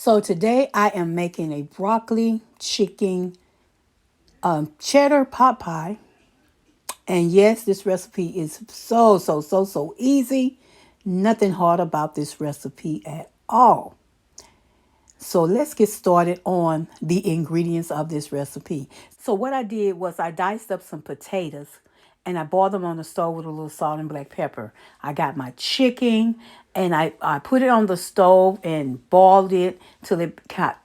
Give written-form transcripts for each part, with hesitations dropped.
So today I am making a broccoli chicken cheddar pot pie. And yes, this recipe is so easy. Nothing hard about this recipe at all. So let's get started on the ingredients of this recipe. So what I did was I diced up some potatoes and I boiled them on the stove with a little salt and black pepper. I got my chicken and I put it on the stove and boiled it till it got,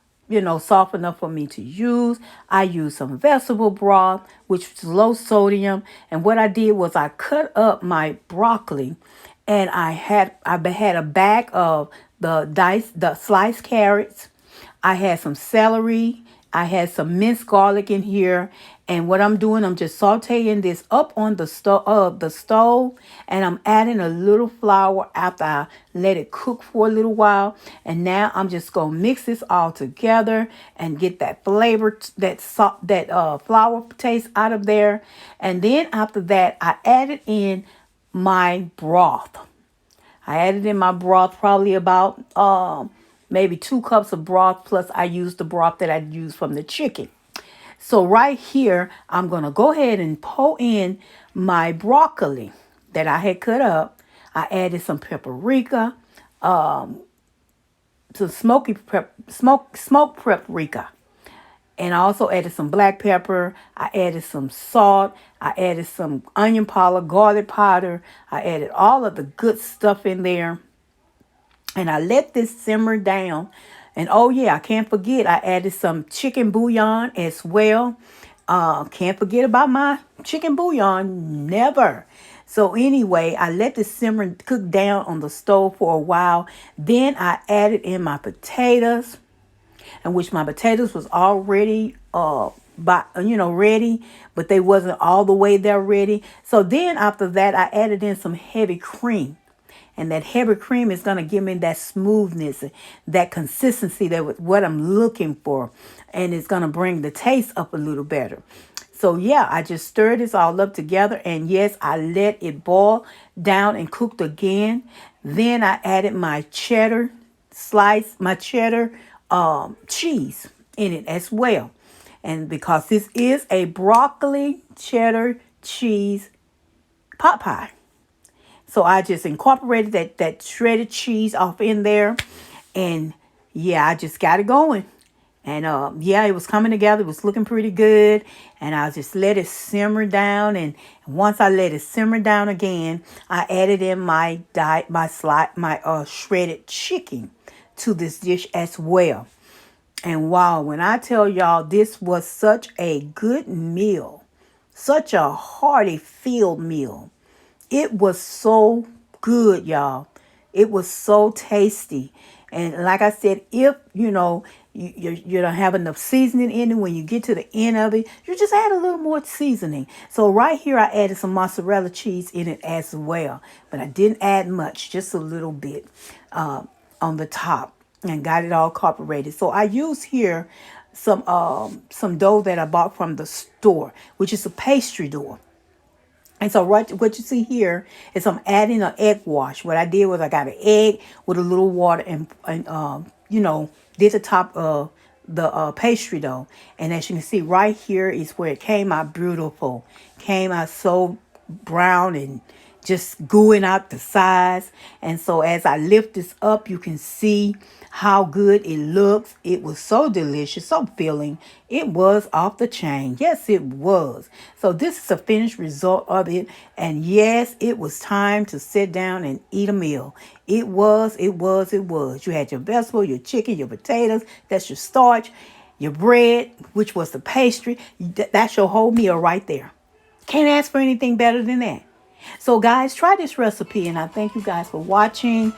soft enough for me to use. I used some vegetable broth, which was low sodium. And what I did was I cut up my broccoli and I had a bag of the sliced carrots. I had some celery. I had some minced garlic in here. And what I'm doing, I'm just sauteing this up on the stove, and I'm adding a little flour after I let it cook for a little while. And now I'm just gonna mix this all together and get that flavor, that flour taste out of there. And then after that, I added in my broth. I added in my broth probably about maybe 2 cups of broth, plus I used the broth that I used from the chicken. So right here, I'm going to go ahead and pour in my broccoli that I had cut up. I added some paprika, some smoked paprika. And I also added some black pepper. I added some salt. I added some onion powder, garlic powder. I added all of the good stuff in there. And I let this simmer down. And oh yeah, I can't forget, I added some chicken bouillon as well. Can't forget about my chicken bouillon, never. So anyway, I let this simmer cook down on the stove for a while. Then I added in my potatoes, in which my potatoes was already ready, but they wasn't all the way there ready. So then after that, I added in some heavy cream. And that heavy cream is going to give me that smoothness, that consistency, that what I'm looking for. And it's going to bring the taste up a little better. So yeah, I just stirred this all up together. And yes, I let it boil down and cooked again. Then I added my cheddar cheese in it as well. And because this is a broccoli cheddar cheese pot pie. So I just incorporated that shredded cheese off in there. And yeah, I just got it going. And yeah, it was coming together. It was looking pretty good. And I just let it simmer down. And once I let it simmer down again, I added in my shredded chicken to this dish as well. And wow, when I tell y'all, this was such a good meal, such a hearty filled meal. It was so good, y'all. It was so tasty. And like I said, if you don't have enough seasoning in it, when you get to the end of it, you just add a little more seasoning. So right here, I added some mozzarella cheese in it as well. But I didn't add much, just a little bit on the top, and got it all incorporated. So I use here some dough that I bought from the store, which is a pastry dough. And so what you see here is I'm adding an egg wash. What I did was I got an egg with a little water and did the top of the pastry dough. And as you can see right here is where it came out beautiful. Came out so brown and just gooing out the sides. And so as I lift this up, you can see how good it looks. It was so delicious, so filling. It was off the chain. Yes, it was. So this is a finished result of it. And yes, it was time to sit down and eat a meal. It was. You had your vegetable, your chicken, your potatoes. That's your starch. Your bread, which was the pastry. That's your whole meal right there. Can't ask for anything better than that. So guys, try this recipe, and I thank you guys for watching,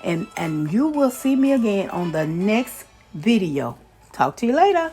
and you will see me again on the next video. Talk to you later.